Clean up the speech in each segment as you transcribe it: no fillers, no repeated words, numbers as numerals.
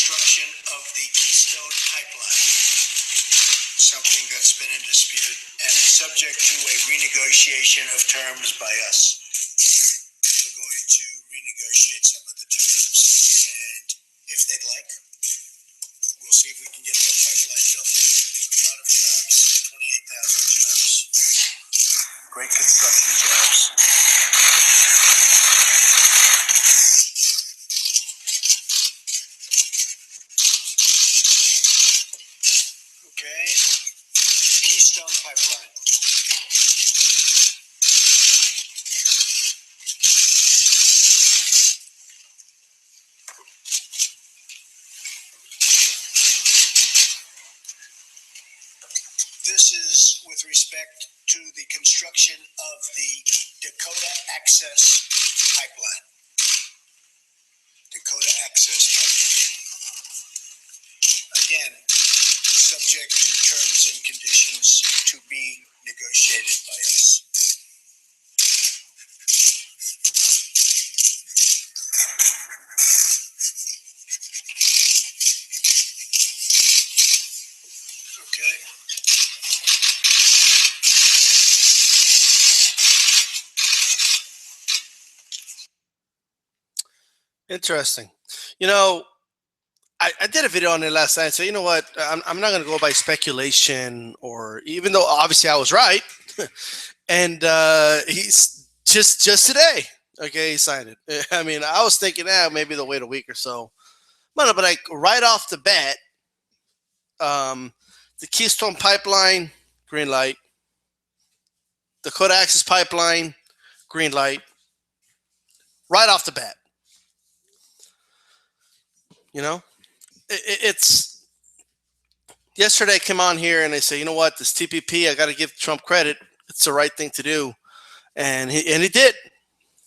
construction of the Keystone Pipeline, something that's been in dispute, and it's subject to a renegotiation of terms by us. We're going to renegotiate some of the terms, and if they'd like, we'll see if we can get that pipeline built. A lot of jobs, 28,000 jobs, great construction jobs. Okay, Keystone Pipeline. This is with respect to the construction of the Dakota Access Pipeline. Dakota Access Pipeline. Again, subject to terms and conditions to be negotiated by us. Okay. Interesting. You know, I did a video on it last night. So you know what? I'm not going to go by speculation, or even though obviously I was right. And he's just today. Okay, he signed it. I mean, I was thinking, maybe they'll wait a week or so. But like right off the bat, the Keystone Pipeline, green light. Dakota Access Pipeline, green light. Right off the bat. You know, it's yesterday I came on here and I say, you know what, this TPP, I got to give Trump credit. It's the right thing to do. And he did.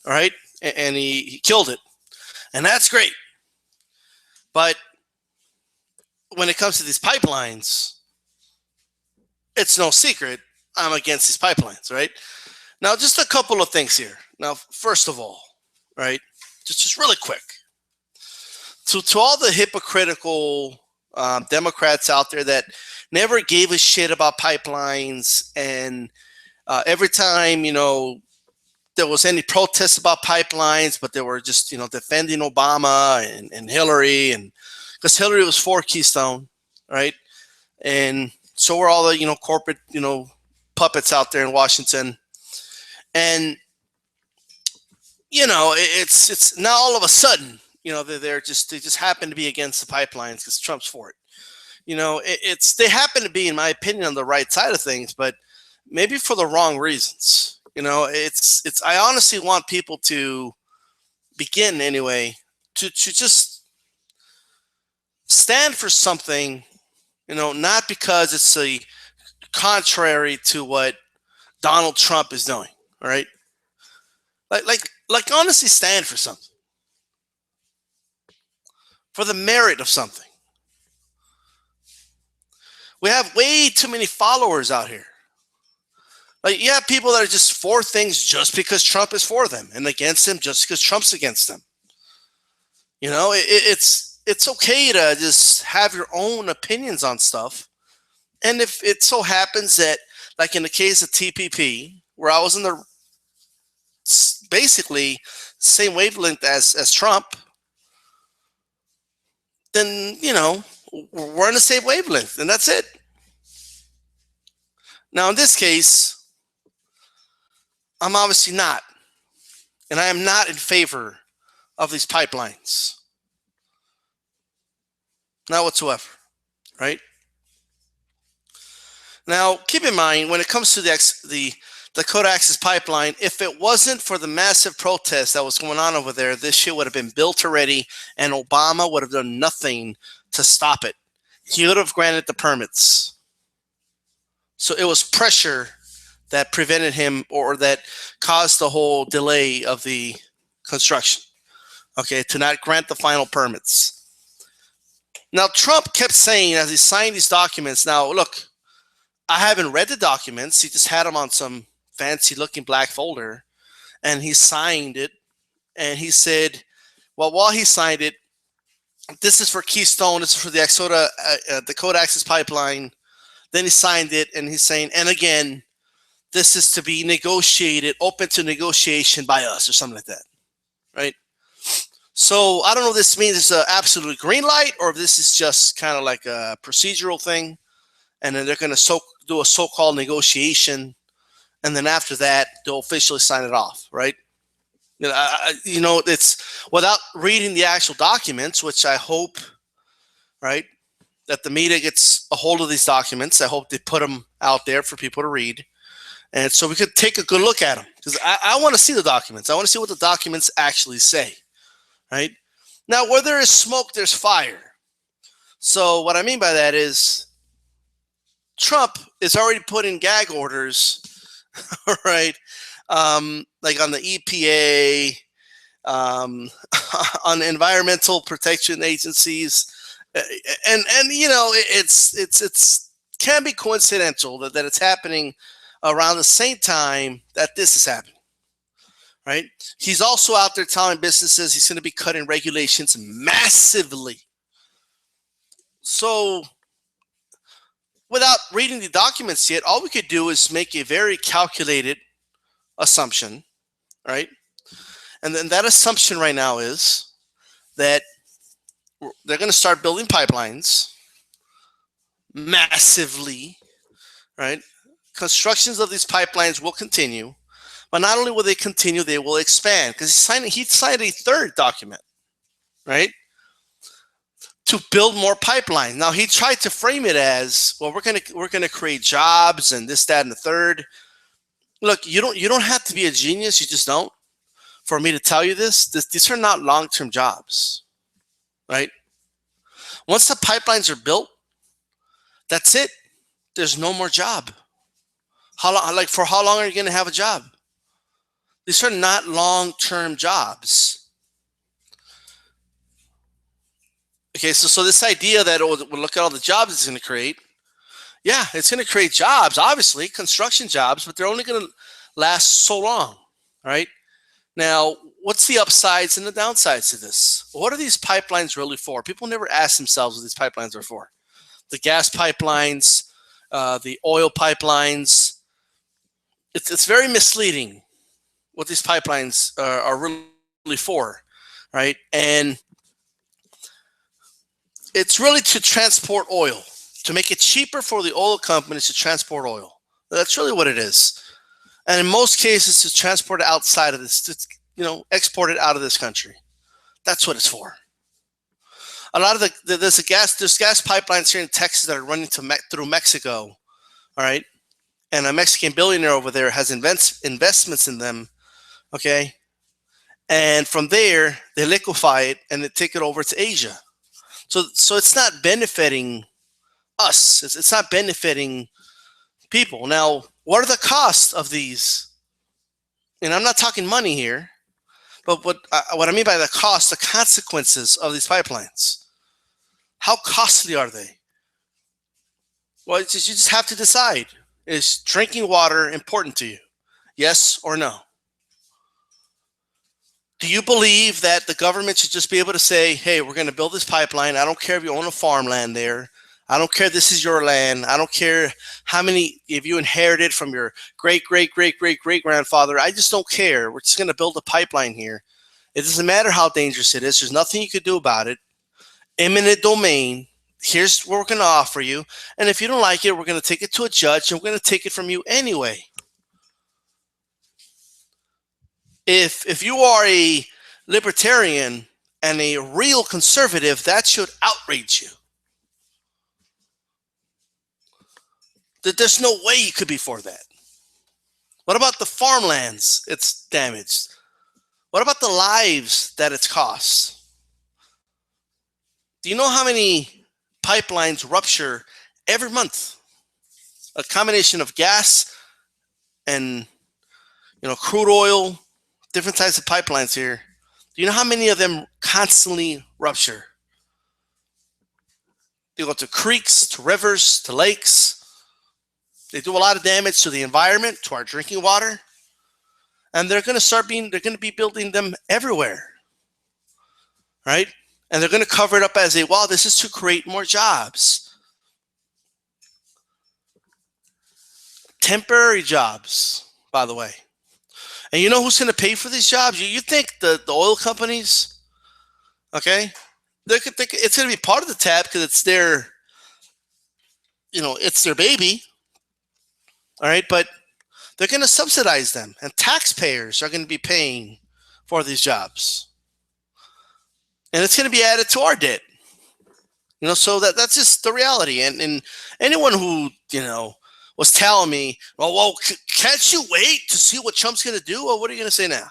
All right. And he killed it. And that's great. But when it comes to these pipelines, it's no secret I'm against these pipelines, right? Now, just a couple of things here. Now, first of all, right, just really quick. To all the hypocritical Democrats out there that never gave a shit about pipelines, and every time, you know, there was any protests about pipelines, but they were just, you know, defending Obama and Hillary, and because Hillary was for Keystone, right? And so were all the, you know, corporate, you know, puppets out there in Washington. And, you know, it's now all of a sudden, you know, they just happen to be against the pipelines because Trump's for it. You know, they happen to be, in my opinion, on the right side of things, but maybe for the wrong reasons. You know, I honestly want people to begin anyway to just stand for something, you know, not because it's a contrary to what Donald Trump is doing. All right. Like honestly stand for something. For the merit of something. We have way too many followers out here. Like, you have people that are just for things just because Trump is for them, and against them just because Trump's against them. You know, it's okay to just have your own opinions on stuff. And if it so happens that, like in the case of TPP, where I was in the basically same wavelength as Trump, then, you know, we're on the same wavelength, and that's it. Now, in this case, I'm obviously not. And I am not in favor of these pipelines. Not whatsoever, right? Now, keep in mind, when it comes to the Dakota Access Pipeline, if it wasn't for the massive protest that was going on over there, this shit would have been built already, and Obama would have done nothing to stop it. He would have granted the permits. So it was pressure that prevented him, or that caused the whole delay of the construction, okay, to not grant the final permits. Now, Trump kept saying as he signed these documents, now, look, I haven't read the documents. He just had them on some fancy-looking black folder, and he signed it, and he said, well, while he signed it, This is for Keystone. This is for the Dakota Access Pipeline. Then he signed it, and he's saying, and again, this is to be negotiated, open to negotiation by us, or something like that, right? So I don't know if this means it's an absolute green light, or if this is just kind of like a procedural thing, and then they're going to do a so-called negotiation, and then after that, they'll officially sign it off, right? It's without reading the actual documents, which I hope, right, that the media gets a hold of these documents. I hope they put them out there for people to read, and so we could take a good look at them, because I want to see the documents. I want to see what the documents actually say, right? Now, where there is smoke, there's fire. So what I mean by that is Trump is already putting gag orders, right? Like on the EPA, on environmental protection agencies, and it's can be coincidental that it's happening around the same time that this is happening, right? He's also out there telling businesses he's going to be cutting regulations massively. So without reading the documents yet, all we could do is make a very calculated assumption, right? And then that assumption right now is that they're going to start building pipelines massively, right? Constructions of these pipelines will continue, but not only will they continue, they will expand, because he signed a third document, right, to build more pipelines. Now he tried to frame it as, well, we're gonna create jobs and this, that, and the third. Look, you don't have to be a genius. You just don't. For me to tell you these are not long-term jobs, right? Once the pipelines are built, that's it. There's no more job. How long? Like, for how long are you going to have a job? These are not long-term jobs. Okay, so this idea that we'll look at all the jobs it's going to create. Yeah, it's going to create jobs, obviously, construction jobs, but they're only going to last so long, right? Now, what's the upsides and the downsides to this? What are these pipelines really for? People never ask themselves what these pipelines are for. The gas pipelines, the oil pipelines. It's very misleading what these pipelines are really for, right? And it's really to transport oil, to make it cheaper for the oil companies to transport oil. That's really what it is. And in most cases, to transport it outside of this, export it out of this country. That's what it's for. A lot of there's gas pipelines here in Texas that are running through Mexico, all right? And a Mexican billionaire over there has investments in them, okay? And from there, they liquefy it and they take it over to Asia. So it's not benefiting us. It's not benefiting people. Now, what are the costs of these? And I'm not talking money here, but what I mean by the cost, the consequences of these pipelines. How costly are they? Well, you just have to decide. Is drinking water important to you? Yes or no? Do you believe that the government should just be able to say, hey, we're going to build this pipeline. I don't care if you own a farmland there. I don't care if this is your land. I don't care how many, if you inherited from your great, great, great, great, great grandfather. I just don't care. We're just going to build a pipeline here. It doesn't matter how dangerous it is. There's nothing you could do about it. Eminent domain. Here's what we're going to offer you. And if you don't like it, we're going to take it to a judge and we're going to take it from you anyway. If you are a libertarian and a real conservative, that should outrage you. There's no way you could be for that. What about the farmlands it's damaged? What about the lives that it's cost? Do you know how many pipelines rupture every month? A combination of gas and crude oil, different types of pipelines here. Do you know how many of them constantly rupture? They go to creeks, to rivers, to lakes. They do a lot of damage to the environment, to our drinking water. And they're going to be building them everywhere. Right? And they're going to cover it up as well, this is to create more jobs. Temporary jobs, by the way. And you know who's going to pay for these jobs? You think the oil companies, okay? It's going to be part of the tab because it's their, it's their baby, all right? But they're going to subsidize them, and taxpayers are going to be paying for these jobs. And it's going to be added to our debt. So that's just the reality. And anyone who, was telling me, well, can't you wait to see what Trump's going to do? Well, what are you going to say now?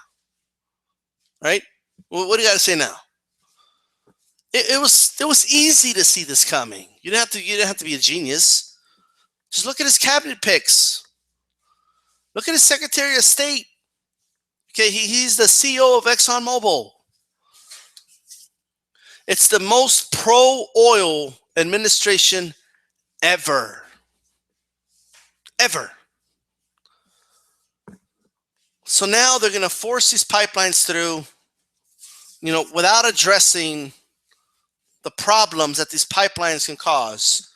Right? Well, what do you got to say now? It was easy to see this coming. You didn't have to be a genius. Just look at his cabinet picks. Look at his Secretary of State. Okay, he's the CEO of ExxonMobil. It's the most pro-oil administration ever. Ever. So now they're going to force these pipelines through, without addressing the problems that these pipelines can cause.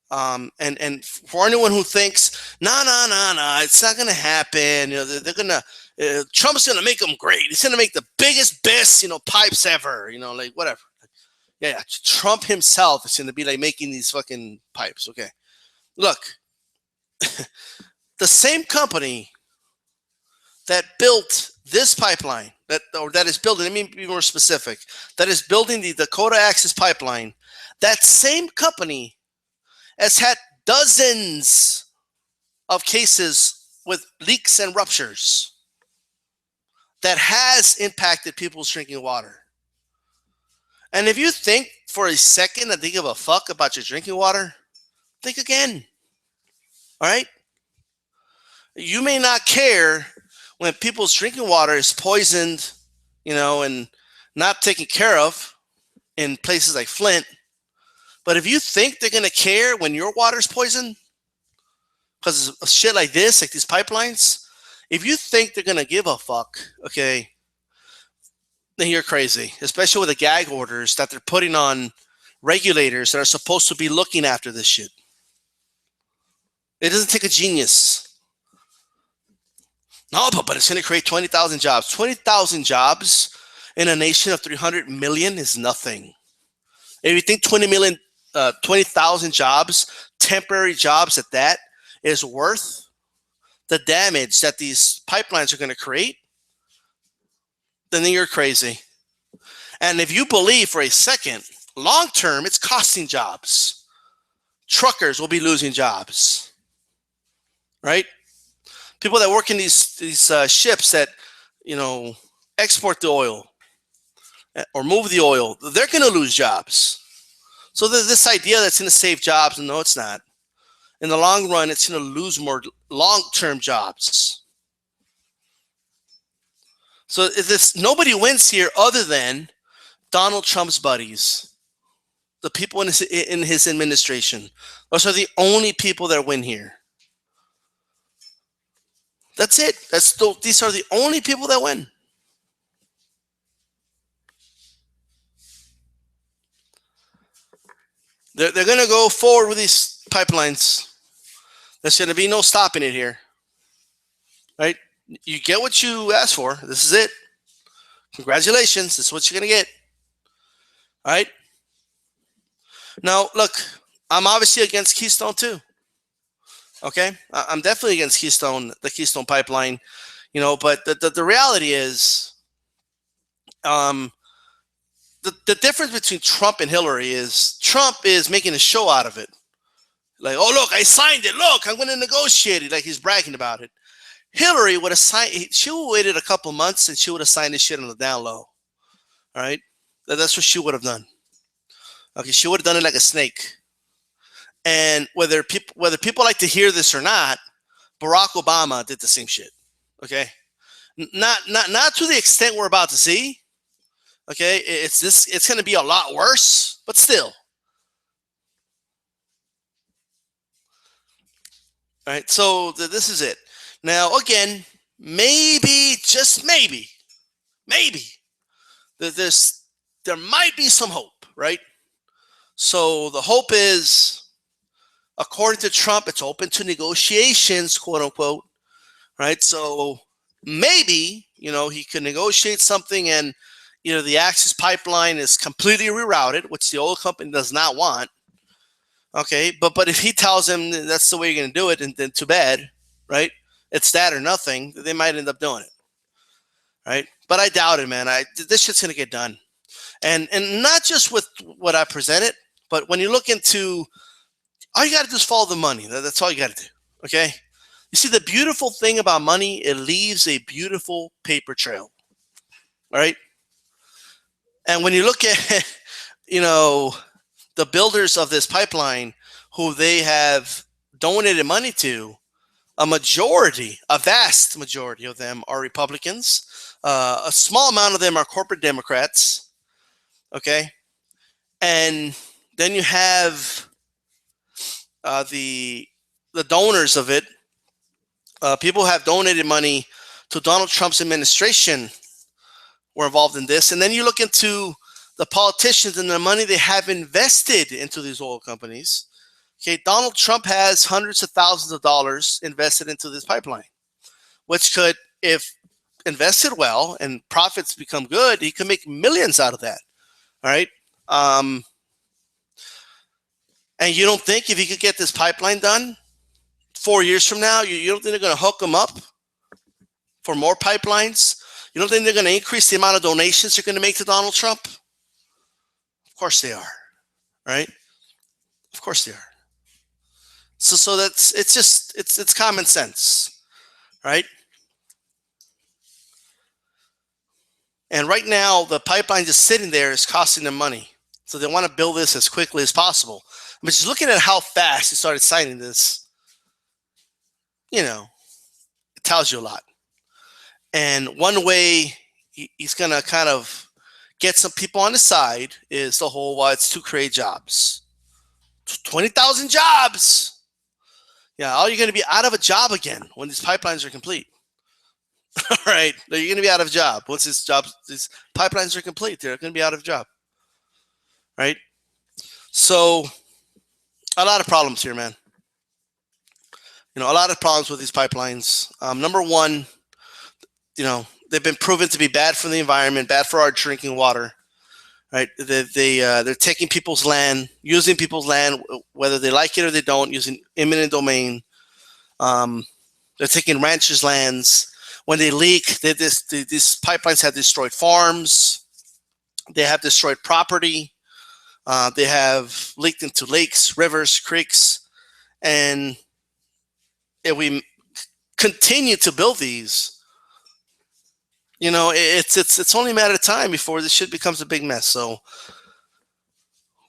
And for anyone who thinks, no, it's not going to happen. They're going to, Trump's going to make them great. He's going to make the biggest, best, pipes ever, like whatever. Yeah, Trump himself is going to be like making these fucking pipes. Okay. Look, the same company that built this pipeline, that is building, let me be more specific, that is building the Dakota Access Pipeline, that same company has had dozens of cases with leaks and ruptures that has impacted people's drinking water. And if you think for a second that they give a fuck about your drinking water, think again. All right? You may not care when people's drinking water is poisoned, and not taken care of in places like Flint. But if you think they're going to care when your water's poisoned because of shit like this, like these pipelines, if you think they're going to give a fuck, okay, then you're crazy, especially with the gag orders that they're putting on regulators that are supposed to be looking after this shit. It doesn't take a genius. No, but it's going to create 20,000 jobs. 20,000 jobs in a nation of 300 million is nothing. If you think 20,000 jobs, temporary jobs at that, is worth the damage that these pipelines are going to create, then you're crazy. And if you believe for a second, long term, it's costing jobs. Truckers will be losing jobs, right? People that work in these ships that, export the oil or move the oil, they're going to lose jobs. So there's this idea that's going to save jobs, and no, it's not. In the long run, it's going to lose more long-term jobs. So nobody wins here other than Donald Trump's buddies, the people in his administration. Those are the only people that win here. That's it. These are the only people that win. They're going to go forward with these pipelines. There's going to be no stopping it here. Right? You get what you asked for. This is it. Congratulations. This is what you're going to get. All right? Now, look, I'm obviously against Keystone too. Okay? I'm definitely against the Keystone pipeline. But the reality is, the difference between Trump and Hillary is Trump is making a show out of it. Like, oh, look, I signed it. Look, I'm going to negotiate it. Like he's bragging about it. Hillary would have signed. She would have waited a couple months and she would have signed this shit on the down low. All right? That's what she would have done. Okay, she would have done it like a snake. And whether people like to hear this or not, Barack Obama did the same shit. Okay? Not to the extent we're about to see. Okay? It's going to be a lot worse, but still. All right? So this is it. Now, again, maybe, just maybe, there's there might be some hope, right? So the hope is, according to Trump, it's open to negotiations, quote unquote, right? So maybe, he could negotiate something and, the Axis pipeline is completely rerouted, which the oil company does not want. Okay, but if he tells him that's the way you're going to do it, and then too bad, right? It's that or nothing. They might end up doing it, right? But I doubt it, man. This shit's going to get done, and not just with what I presented, but when you look into, all you got to do is follow the money. That's all you got to do. Okay. You see, the beautiful thing about money, it leaves a beautiful paper trail. All right. And when you look at, the builders of this pipeline, who they have donated money to, a vast majority of them are Republicans. A small amount of them are corporate Democrats. Okay. And then you have the donors of it. People have donated money to Donald Trump's administration were involved in this. And then you look into the politicians and the money they have invested into these oil companies. Okay, Donald Trump has hundreds of thousands of dollars invested into this pipeline, which could, if invested well and profits become good, he could make millions out of that. All right. And you don't think if he could get this pipeline done 4 years from now, you don't think they're going to hook him up for more pipelines? You don't think they're going to increase the amount of donations they're going to make to Donald Trump? Of course they are, right? Of course they are. So it's common sense, right? And right now, the pipeline just sitting there is costing them money. So they want to build this as quickly as possible. But just looking at how fast he started signing this, it tells you a lot. And one way he's going to kind of get some people on the side is the whole, well, it's to create jobs. 20,000 jobs. Yeah, all you're going to be out of a job again when these pipelines are complete. All right, you're going to be out of a job once these pipelines are complete. They're going to be out of a job, right? So, a lot of problems here, man. A lot of problems with these pipelines. Number one, they've been proven to be bad for the environment, bad for our drinking water. Right? They're taking people's land, using people's land, whether they like it or they don't, using eminent domain. They're taking ranchers' lands. When they leak, these pipelines have destroyed farms. They have destroyed property. They have leaked into lakes, rivers, creeks, and if we continue to build these, it's only a matter of time before this shit becomes a big mess. So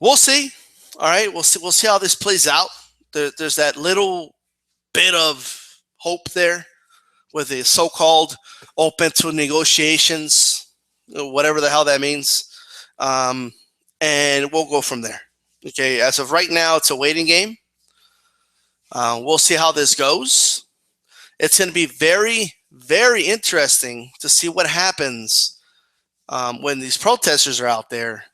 we'll see. All right, we'll see how this plays out. There's that little bit of hope there with the so-called open to negotiations, whatever the hell that means, and we'll go from there. Okay, as of right now, it's a waiting game. We'll see how this goes. It's going to be very, very interesting to see what happens when these protesters are out there.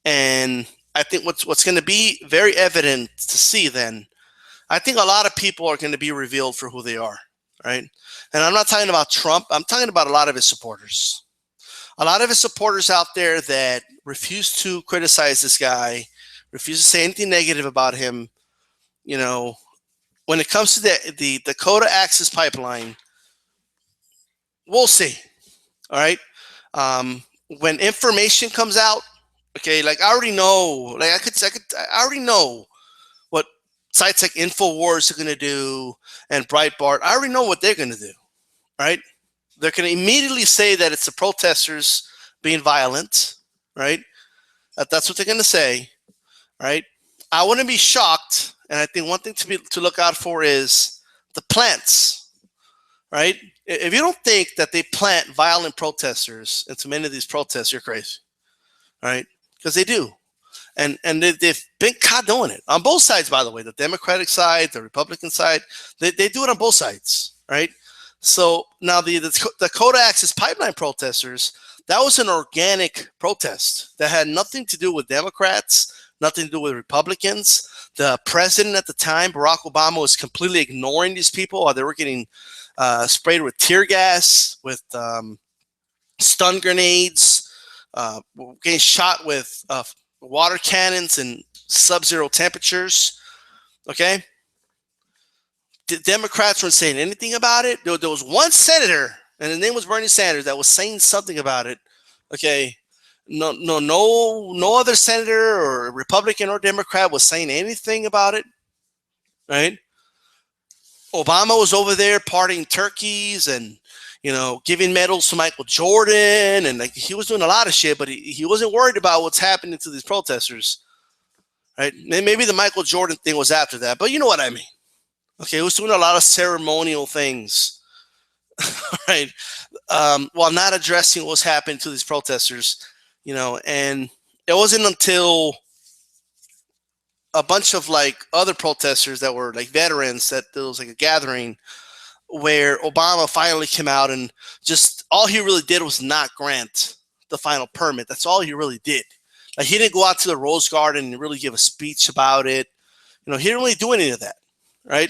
And I think what's going to be very evident to see then, I think a lot of people are going to be revealed for who they are, right? And I'm not talking about Trump. I'm talking about a lot of his supporters. A lot of his supporters out there that refuse to criticize this guy, refuse to say anything negative about him. When it comes to the Dakota Access Pipeline, we'll see. All right. When information comes out, okay, like I already know, like I already know what sites like InfoWars are going to do and Breitbart. I already know what they're going to do. Right. They're going to immediately say that it's the protesters being violent. Right. That's what they're going to say. Right. I wouldn't be shocked. And I think one thing to look out for is the plants. Right. If you don't think that they plant violent protesters into many of these protests, you're crazy, right? Because they do. And they've been caught doing it on both sides, by the way, the Democratic side, the Republican side. They do it on both sides, right? So now the Dakota Access Pipeline protesters, That was an organic protest that had nothing to do with Democrats, nothing to do with Republicans. The president at the time, Barack Obama, was completely ignoring these people while they were getting sprayed with tear gas, with stun grenades, getting shot with water cannons and sub-zero temperatures. Okay, the Democrats weren't saying anything about it. There was one senator, and his name was Bernie Sanders, that was saying something about it. Okay, no other senator or Republican or Democrat was saying anything about it. Right? Obama was over there partying turkeys and giving medals to Michael Jordan, and like he was doing a lot of shit, but he wasn't worried about what's happening to these protesters. Right? Maybe the Michael Jordan thing was after that, but you know what I mean. Okay, he was doing a lot of ceremonial things, right? While not addressing what was happening to these protesters, and it wasn't until a bunch of like other protesters that were like veterans that there was like a gathering where Obama finally came out and just all he really did was not grant the final permit. That's all he really did. Like he didn't go out to the Rose Garden and really give a speech about it. He didn't really do any of that, right?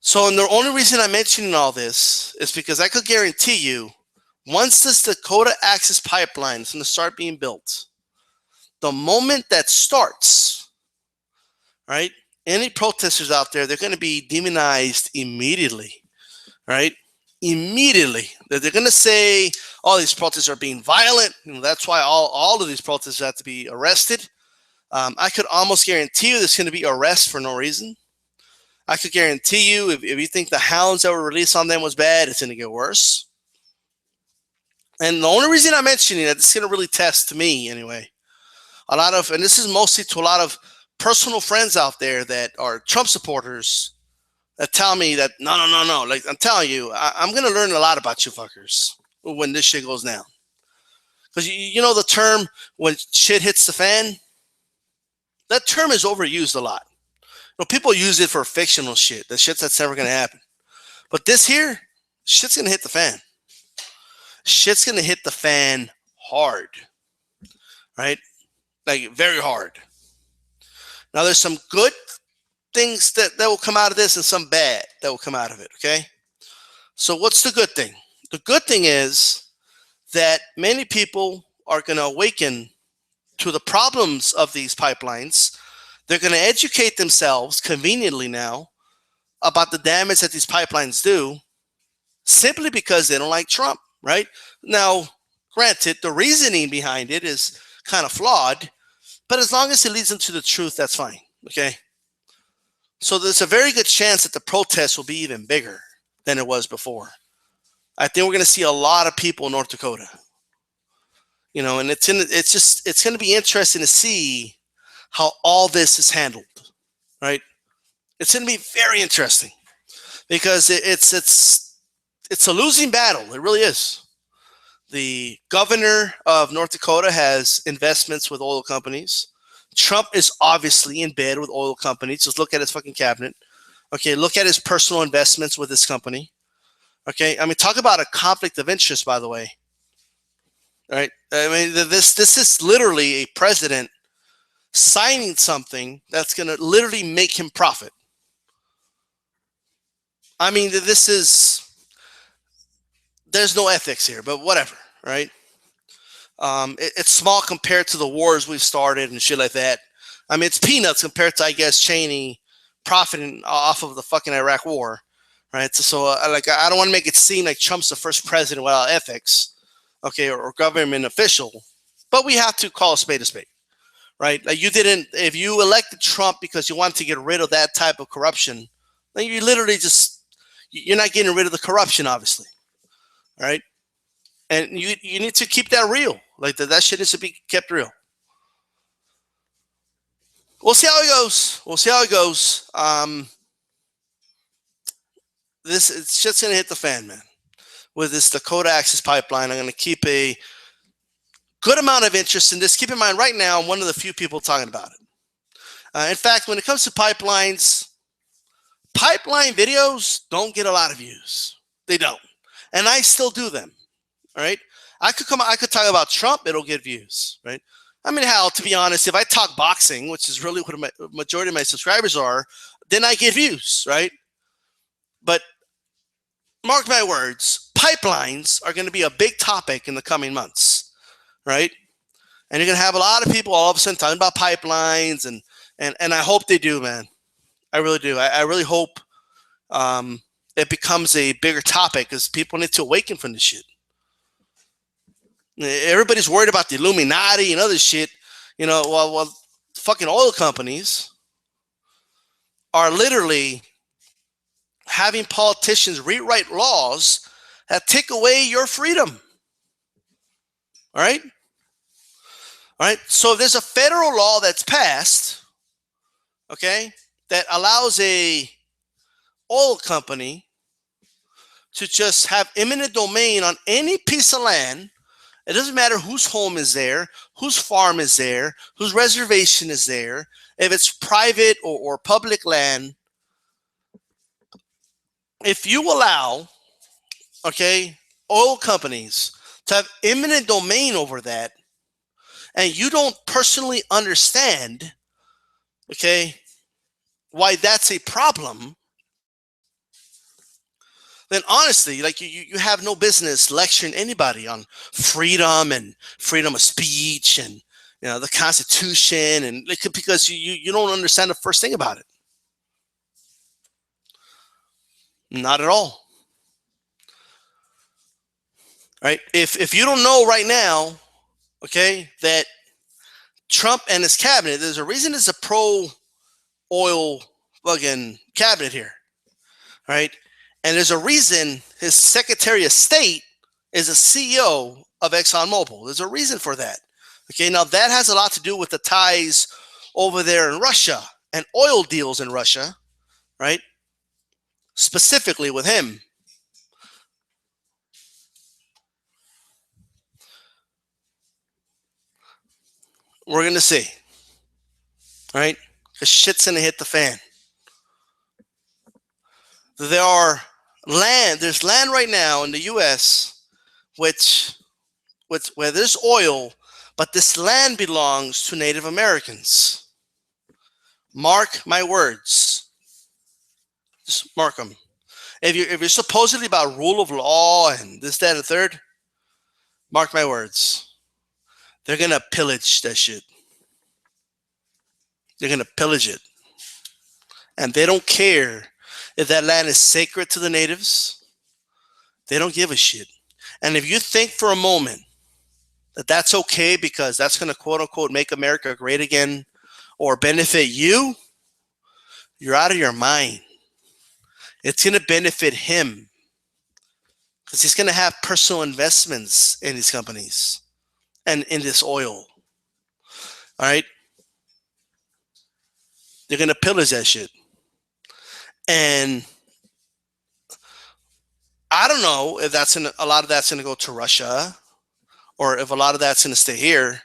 So, and the only reason I'm mentioning all this is because I could guarantee you, once this Dakota Access Pipeline is going to start being built, the moment that starts, right, any protesters out there, they're going to be demonized immediately, right? Immediately. They're going to say, oh, these protests are being violent. That's why all of these protesters have to be arrested. I could almost guarantee you there's going to be arrests for no reason. I could guarantee you, if you think the hounds that were released on them was bad, it's going to get worse. And the only reason I'm mentioning that, it's going to really test me anyway. And this is mostly to a lot of personal friends out there that are Trump supporters that tell me that, no. Like, I'm telling you, I'm going to learn a lot about you fuckers when this shit goes down. Because you know the term, when shit hits the fan? That term is overused a lot. People use it for fictional shit. The shit that's never going to happen. But this here, shit's going to hit the fan. Shit's going to hit the fan hard. Right? Like, very hard. Now, there's some good things that will come out of this and some bad that will come out of it. Okay? So what's the good thing? The good thing is that many people are going to awaken to the problems of these pipelines. They're going to educate themselves conveniently now about the damage that these pipelines do simply because they don't like Trump, right? Now, granted, the reasoning behind it is kind of flawed, but as long as it leads them to the truth, that's fine, okay? So there's a very good chance that the protest will be even bigger than it was before. I think we're going to see a lot of people in North Dakota, and it's going to be interesting to see how all this is handled, right? It's going to be very interesting because it's a losing battle. It really is. The governor of North Dakota has investments with oil companies. Trump is obviously in bed with oil companies. Just look at his fucking cabinet. Okay, look at his personal investments with this company. Okay, I mean, talk about a conflict of interest, by the way. Right? I mean, this is literally a president signing something that's going to literally make him profit. I mean, there's no ethics here, but whatever, right? It's small compared to the wars we've started and shit like that. I mean, it's peanuts compared to, I guess, Cheney profiting off of the fucking Iraq war, right? So I don't want to make it seem like Trump's the first president without ethics, okay, or government official, but we have to call a spade, right? Like if you elected Trump because you wanted to get rid of that type of corruption, then you literally you're not getting rid of the corruption, obviously, right? And you need to keep that real. Like that shit needs to be kept real. We'll see how it goes. It's just gonna hit the fan, man. With this Dakota Access Pipeline, I'm gonna keep a good amount of interest in this. Keep in mind, right now, I'm one of the few people talking about it. In fact, when it comes to pipelines, pipeline videos don't get a lot of views. They don't. And I still do them. All right. I could talk about Trump, it'll get views, right? I mean, hell, to be honest, if I talk boxing, which is really what my majority of my subscribers are, then I get views, right? But mark my words, pipelines are going to be a big topic in the coming months, right? And you're going to have a lot of people all of a sudden talking about pipelines, and I hope they do, man. I really do. I really hope it becomes a bigger topic because people need to awaken from this shit. Everybody's worried about the Illuminati and other shit. Well, fucking oil companies are literally having politicians rewrite laws that take away your freedom. All right? All right? So if there's a federal law that's passed, okay, that allows a oil company to just have eminent domain on any piece of land, it doesn't matter whose home is there, whose farm is there, whose reservation is there, if it's private or public land. If you allow, okay, oil companies to have eminent domain over that, and you don't personally understand, okay, why that's a problem, then honestly, like you have no business lecturing anybody on freedom and freedom of speech and the Constitution, and because you don't understand the first thing about it. Not at all. Right? If you don't know right now, okay, that Trump and his cabinet, there's a reason it's a pro oil fucking cabinet here. Right? And there's a reason his Secretary of State is a CEO of ExxonMobil. There's a reason for that. Okay, now that has a lot to do with the ties over there in Russia and oil deals in Russia, right? Specifically with him. We're going to see, right? Because shit's going to hit the fan. There's land right now in the U.S. where there's oil, but this land belongs to Native Americans. Mark my words. Just mark them. If you're supposedly about rule of law and this, that, and the third, mark my words. They're going to pillage that shit. They're going to pillage it. And they don't care if that land is sacred to the natives. They don't give a shit. And if you think for a moment that that's okay because that's going to quote unquote make America great again or benefit you, you're out of your mind. It's going to benefit him because he's going to have personal investments in these companies and in this oil. All right? They're going to pillage that shit. And I don't know if a lot of that's going to go to Russia or if a lot of that's going to stay here.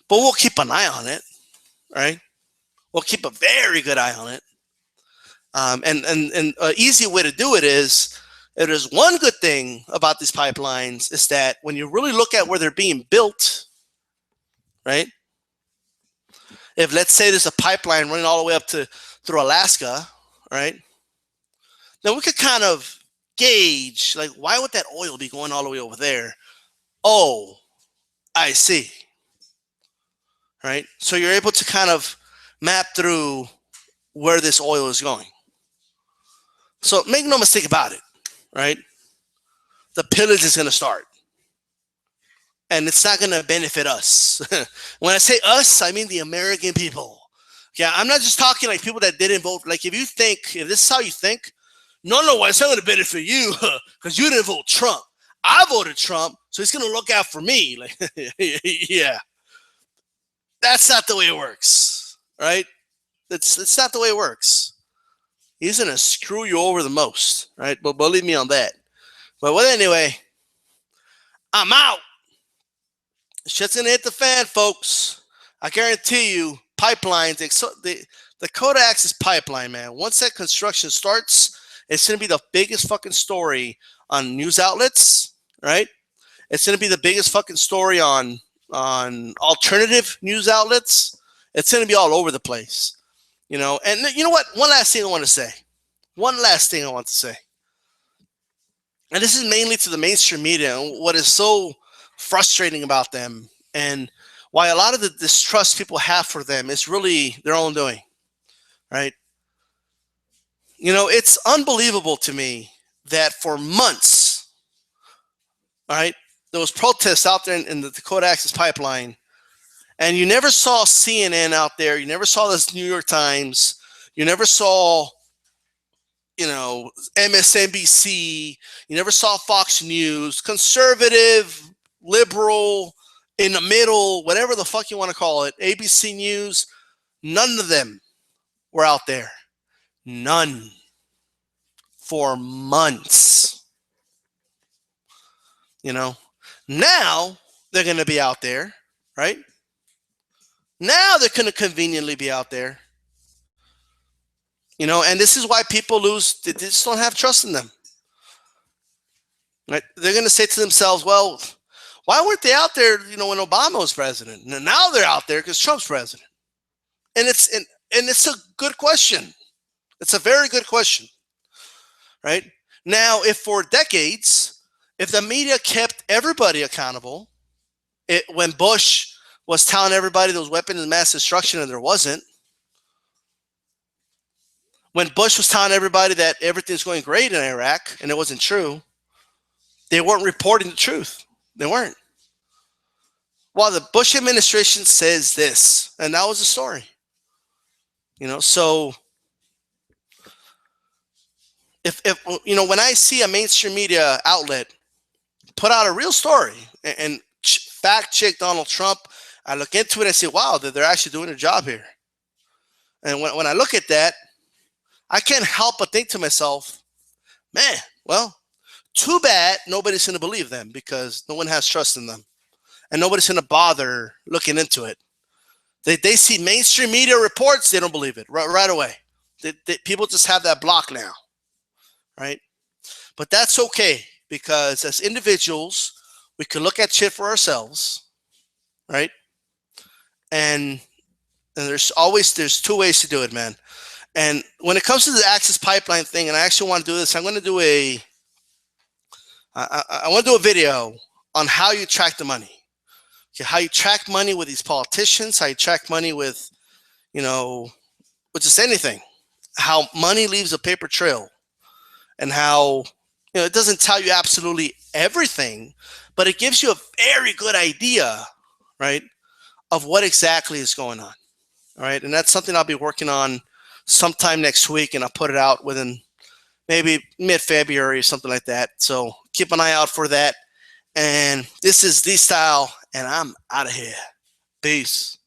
But we'll keep an eye on it, right? We'll keep a very good eye on it. And an easy way to do it is, if there's one good thing about these pipelines is that when you really look at where they're being built, right? If let's say there's a pipeline running all the way up through Alaska, right? Then we could kind of gauge, like, why would that oil be going all the way over there? Oh, I see. Right? So you're able to kind of map through where this oil is going. So make no mistake about it, right? The pillage is going to start. And it's not going to benefit us. When I say us, I mean the American people. Yeah, I'm not just talking like people that didn't vote. Like if this is how you think, no, it's not going to benefit you because you didn't vote Trump. I voted Trump, so he's going to look out for me. Like, yeah. That's not the way it works, right? It's not the way it works. He's going to screw you over the most, right? But believe me on that. But well, anyway, I'm out. Shit's going to hit the fan, folks. I guarantee you, pipelines, the Coda Access pipeline, man, once that construction starts, it's going to be the biggest fucking story on news outlets, right? It's going to be the biggest fucking story on alternative news outlets. It's going to be all over the place, you know. And you know what? One last thing I want to say. One last thing I want to say. And this is mainly to the mainstream media and what is so frustrating about them, and why a lot of the distrust people have for them is really their own doing, right? You know, it's unbelievable to me that for months, right, there was protests out there in the Dakota Access Pipeline, and you never saw CNN out there, you never saw this New York Times, you never saw, you know, MSNBC, you never saw Fox News, conservative, liberal, in the middle, whatever the fuck you want to call it, ABC News, none of them were out there. None. For months. You know, now they're going to be out there, right? Now they're going to conveniently be out there. You know, and this is why people lose, they just don't have trust in them. Right? They're going to say to themselves, well, why weren't they out there, you know, when Obama was president? And now they're out there because Trump's president. And it's a good question. It's a very good question. Right? Now, if for decades, if the media kept everybody accountable, when Bush was telling everybody there was weapons of mass destruction and there wasn't, when Bush was telling everybody that everything's going great in Iraq and it wasn't true, they weren't reporting the truth. They weren't. Well, the Bush administration says this, and that was the story. You know, so if you know, when I see a mainstream media outlet put out a real story and fact check Donald Trump, I look into it and say, wow, they're actually doing a job here. And when I look at that, I can't help but think to myself, man, well, too bad nobody's going to believe them because no one has trust in them. And nobody's going to bother looking into it. They see mainstream media reports, they don't believe it right away. People just have that block now, right? But that's okay because as individuals, we can look at shit for ourselves, right? And there's two ways to do it, man. And when it comes to the Access Pipeline thing, and I actually want to do this, I want to do a video on how you track the money. Okay, how you track money with these politicians, how you track money with, you know, with just anything. How money leaves a paper trail, and how, you know, it doesn't tell you absolutely everything, but it gives you a very good idea, right, of what exactly is going on. All right, and that's something I'll be working on sometime next week, and I'll put it out within maybe mid-February or something like that. So keep an eye out for that. And this is D-Style, and I'm out of here. Peace.